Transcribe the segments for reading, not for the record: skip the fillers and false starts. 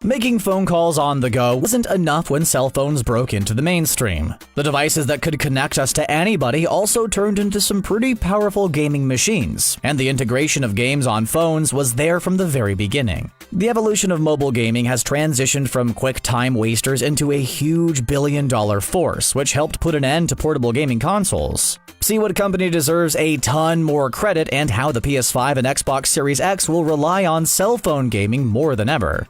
Making phone calls on the go wasn't enough when cell phones broke into the mainstream. The devices that could connect us to anybody also turned into some pretty powerful gaming machines, and the integration of games on phones was there from the very beginning. The evolution of mobile gaming has transitioned from quick time wasters into a huge billion-dollar force, which helped put an end to portable gaming consoles. See what company deserves a ton more credit and how the PS5 and Xbox Series X will rely on cell phone gaming more than ever.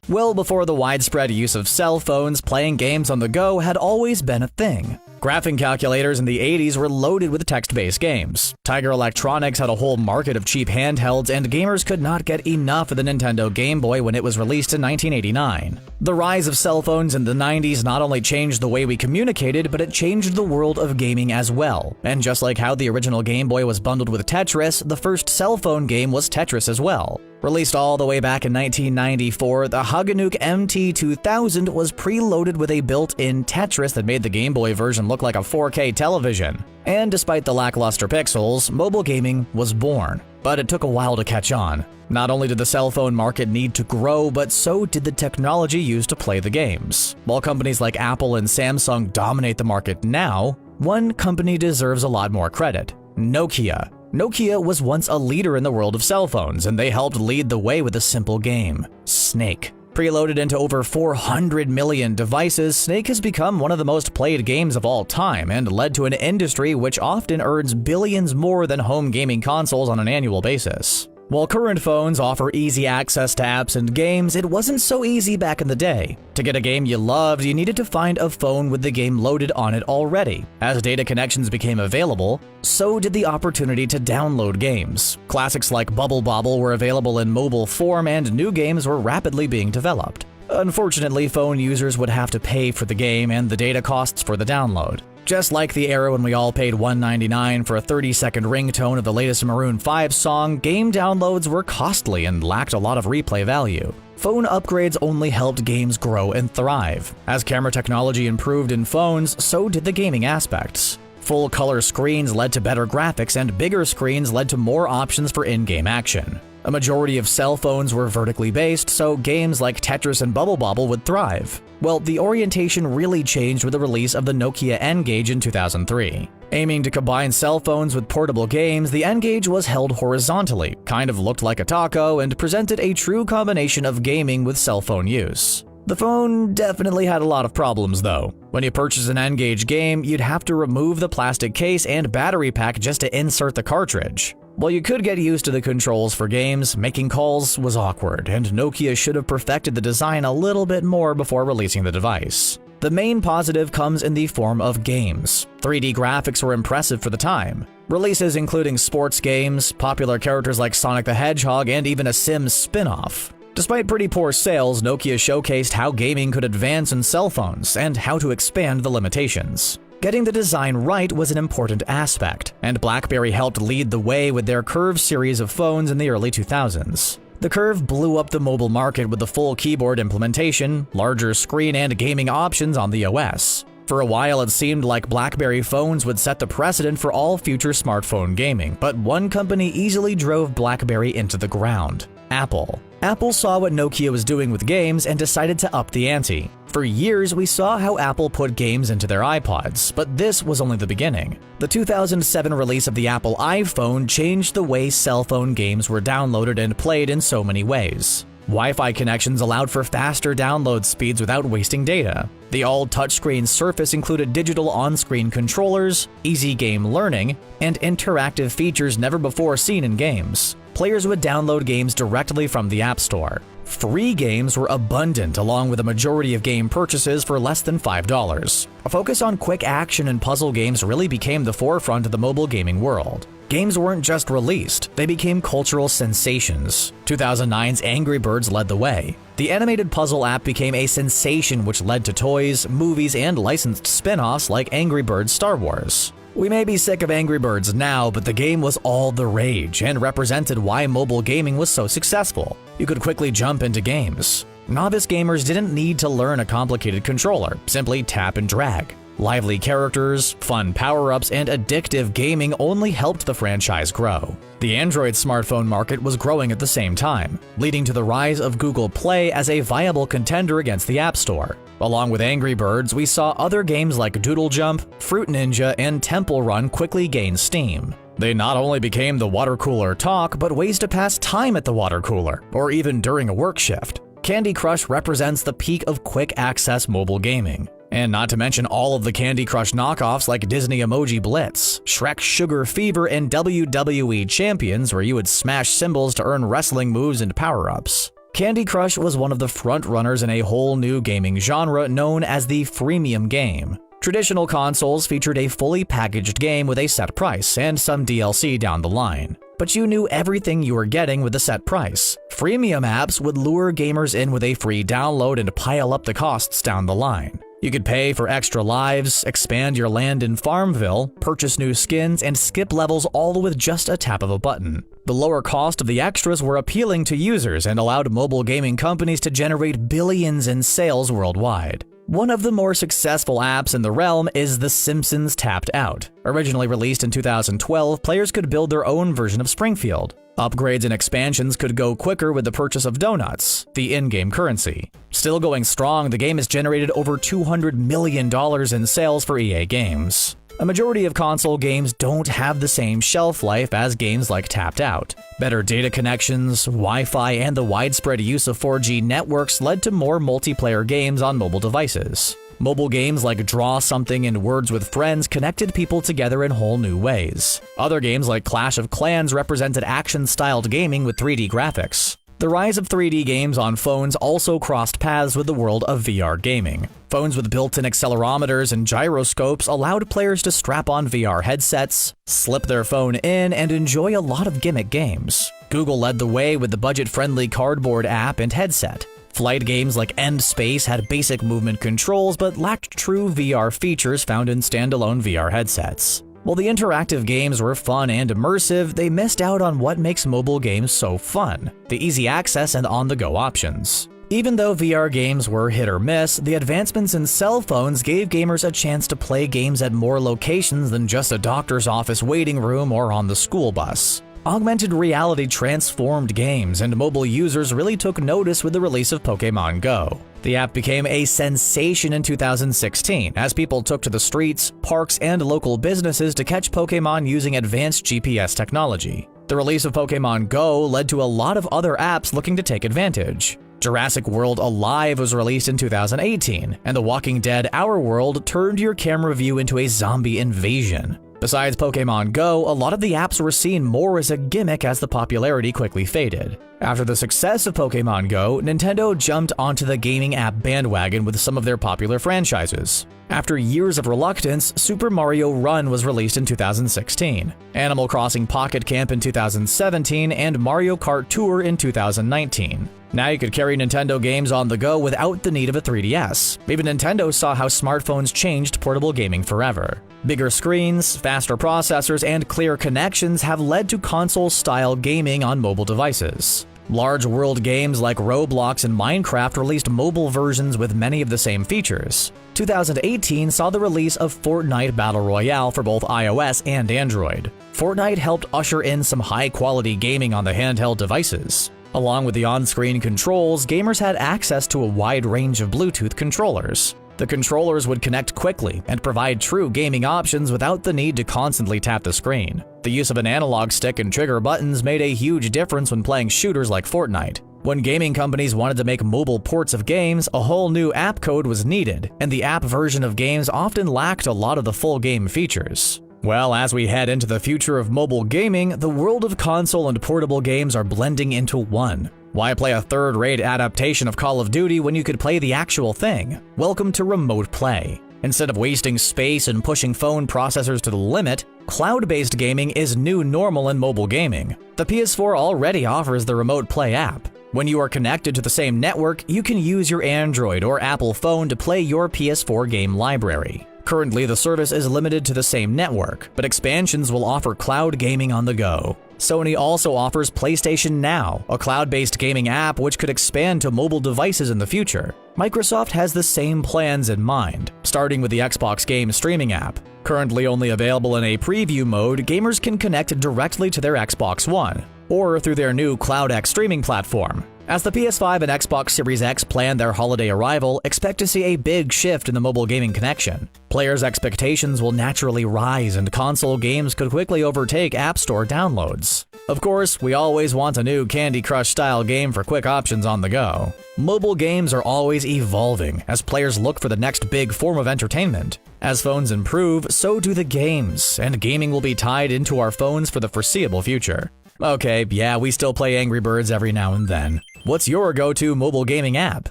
Well before the widespread use of cell phones, playing games on the go had always been a thing. Graphing calculators in the 80s were loaded with text-based games. Tiger Electronics had a whole market of cheap handhelds, and gamers could not get enough of the Nintendo Game Boy when it was released in 1989. The rise of cell phones in the 90s not only changed the way we communicated, but it changed the world of gaming as well. And just like how the original Game Boy was bundled with Tetris, the first cell phone game was Tetris as well. Released all the way back in 1994, the Haganuk MT2000 was preloaded with a built-in Tetris that made the Game Boy version look like a 4K television. And despite the lackluster pixels, mobile gaming was born. But it took a while to catch on. Not only did the cell phone market need to grow, but so did the technology used to play the games. While companies like Apple and Samsung dominate the market now, one company deserves a lot more credit: Nokia. Nokia was once a leader in the world of cell phones, and they helped lead the way with a simple game: Snake. Preloaded into over 400 million devices, Snake has become one of the most played games of all time and led to an industry which often earns billions more than home gaming consoles on an annual basis. While current phones offer easy access to apps and games, it wasn't so easy back in the day. To get a game you loved, you needed to find a phone with the game loaded on it already. As data connections became available, so did the opportunity to download games. Classics like Bubble Bobble were available in mobile form, and new games were rapidly being developed. Unfortunately, phone users would have to pay for the game and the data costs for the download. Just like the era when we all paid $1.99 for a 30-second ringtone of the latest Maroon 5 song, game downloads were costly and lacked a lot of replay value. Phone upgrades only helped games grow and thrive. As camera technology improved in phones, so did the gaming aspects. Full-color screens led to better graphics, and bigger screens led to more options for in-game action. A majority of cell phones were vertically based, so games like Tetris and Bubble Bobble would thrive. Well, the orientation really changed with the release of the Nokia N-Gage in 2003. Aiming to combine cell phones with portable games, the N-Gage was held horizontally, kind of looked like a taco, and presented a true combination of gaming with cell phone use. The phone definitely had a lot of problems though. When you purchase an N-Gage game, you'd have to remove the plastic case and battery pack just to insert the cartridge. While you could get used to the controls for games, making calls was awkward, and Nokia should have perfected the design a little bit more before releasing the device. The main positive comes in the form of games. 3D graphics were impressive for the time. Releases including sports games, popular characters like Sonic the Hedgehog, and even a Sims spin-off. Despite pretty poor sales, Nokia showcased how gaming could advance in cell phones and how to expand the limitations. Getting the design right was an important aspect, and BlackBerry helped lead the way with their Curve series of phones in the early 2000s. The Curve blew up the mobile market with the full keyboard implementation, larger screen, and gaming options on the OS. For a while, it seemed like BlackBerry phones would set the precedent for all future smartphone gaming, but one company easily drove BlackBerry into the ground: Apple. Apple saw what Nokia was doing with games and decided to up the ante. For years, we saw how Apple put games into their iPods, but this was only the beginning. The 2007 release of the Apple iPhone changed the way cell phone games were downloaded and played in so many ways. Wi-Fi connections allowed for faster download speeds without wasting data. The all-touchscreen Surface included digital on-screen controllers, easy game learning, and interactive features never before seen in games. Players would download games directly from the App Store. Free games were abundant, along with a majority of game purchases for less than $5. A focus on quick action and puzzle games really became the forefront of the mobile gaming world. Games weren't just released, they became cultural sensations. 2009's Angry Birds led the way. The animated puzzle app became a sensation, which led to toys, movies, and licensed spin-offs like Angry Birds Star Wars. We may be sick of Angry Birds now, but the game was all the rage and represented why mobile gaming was so successful. You could quickly jump into games. Novice gamers didn't need to learn a complicated controller, simply tap and drag. Lively characters, fun power-ups, and addictive gaming only helped the franchise grow. The Android smartphone market was growing at the same time, leading to the rise of Google Play as a viable contender against the App Store. Along with Angry Birds, we saw other games like Doodle Jump, Fruit Ninja, and Temple Run quickly gain steam. They not only became the water cooler talk, but ways to pass time at the water cooler, or even during a work shift. Candy Crush represents the peak of quick-access mobile gaming. And not to mention all of the Candy Crush knockoffs like Disney Emoji Blitz, Shrek Sugar Fever, and WWE Champions, where you would smash symbols to earn wrestling moves and power-ups. Candy Crush was one of the front-runners in a whole new gaming genre known as the freemium game. Traditional consoles featured a fully packaged game with a set price and some DLC down the line. But you knew everything you were getting with the set price. Freemium apps would lure gamers in with a free download and pile up the costs down the line. You could pay for extra lives, expand your land in Farmville, purchase new skins, and skip levels all with just a tap of a button. The lower cost of the extras were appealing to users and allowed mobile gaming companies to generate billions in sales worldwide. One of the more successful apps in the realm is The Simpsons Tapped Out. Originally released in 2012, players could build their own version of Springfield. Upgrades and expansions could go quicker with the purchase of donuts, the in-game currency. Still going strong, the game has generated over $200 million in sales for EA Games. A majority of console games don't have the same shelf life as games like Tapped Out. Better data connections, Wi-Fi, and the widespread use of 4G networks led to more multiplayer games on mobile devices. Mobile games like Draw Something and Words with Friends connected people together in whole new ways. Other games like Clash of Clans represented action-styled gaming with 3D graphics. The rise of 3D games on phones also crossed paths with the world of VR gaming. Phones with built-in accelerometers and gyroscopes allowed players to strap on VR headsets, slip their phone in, and enjoy a lot of gimmick games. Google led the way with the budget-friendly Cardboard app and headset. Flight games like End Space had basic movement controls but lacked true VR features found in standalone VR headsets. While the interactive games were fun and immersive, they missed out on what makes mobile games so fun: the easy access and on-the-go options. Even though VR games were hit or miss, the advancements in cell phones gave gamers a chance to play games at more locations than just a doctor's office waiting room or on the school bus. Augmented reality transformed games, and mobile users really took notice with the release of Pokémon Go. The app became a sensation in 2016 as people took to the streets, parks, and local businesses to catch Pokémon using advanced GPS technology. The release of Pokémon Go led to a lot of other apps looking to take advantage. Jurassic World Alive was released in 2018, and The Walking Dead Our World turned your camera view into a zombie invasion. Besides Pokémon Go, a lot of the apps were seen more as a gimmick as the popularity quickly faded. After the success of Pokémon Go, Nintendo jumped onto the gaming app bandwagon with some of their popular franchises. After years of reluctance, Super Mario Run was released in 2016, Animal Crossing Pocket Camp in 2017, and Mario Kart Tour in 2019. Now you could carry Nintendo games on the go without the need of a 3DS. Even Nintendo saw how smartphones changed portable gaming forever. Bigger screens, faster processors, and clear connections have led to console-style gaming on mobile devices. Large world games like Roblox and Minecraft released mobile versions with many of the same features. 2018 saw the release of Fortnite Battle Royale for both iOS and Android. Fortnite helped usher in some high-quality gaming on the handheld devices. Along with the on-screen controls, gamers had access to a wide range of Bluetooth controllers. The controllers would connect quickly and provide true gaming options without the need to constantly tap the screen. The use of an analog stick and trigger buttons made a huge difference when playing shooters like Fortnite. When gaming companies wanted to make mobile ports of games, a whole new app code was needed, and the app version of games often lacked a lot of the full game features. Well, as we head into the future of mobile gaming, the world of console and portable games are blending into one. Why play a third-rate adaptation of Call of Duty when you could play the actual thing? Welcome to Remote Play. Instead of wasting space and pushing phone processors to the limit, cloud-based gaming is new normal in mobile gaming. The PS4 already offers the Remote Play app. When you are connected to the same network, you can use your Android or Apple phone to play your PS4 game library. Currently, the service is limited to the same network, but expansions will offer cloud gaming on the go. Sony also offers PlayStation Now, a cloud-based gaming app which could expand to mobile devices in the future. Microsoft has the same plans in mind. Starting with the Xbox Game Streaming app. Currently only available in a preview mode, gamers can connect directly to their Xbox One, or through their new CloudX streaming platform. As the PS5 and Xbox Series X plan their holiday arrival, expect to see a big shift in the mobile gaming connection. Players' expectations will naturally rise and console games could quickly overtake App Store downloads. Of course, we always want a new Candy Crush-style game for quick options on the go. Mobile games are always evolving as players look for the next big form of entertainment. As phones improve, so do the games, and gaming will be tied into our phones for the foreseeable future. Okay, yeah, we still play Angry Birds every now and then. What's your go-to mobile gaming app?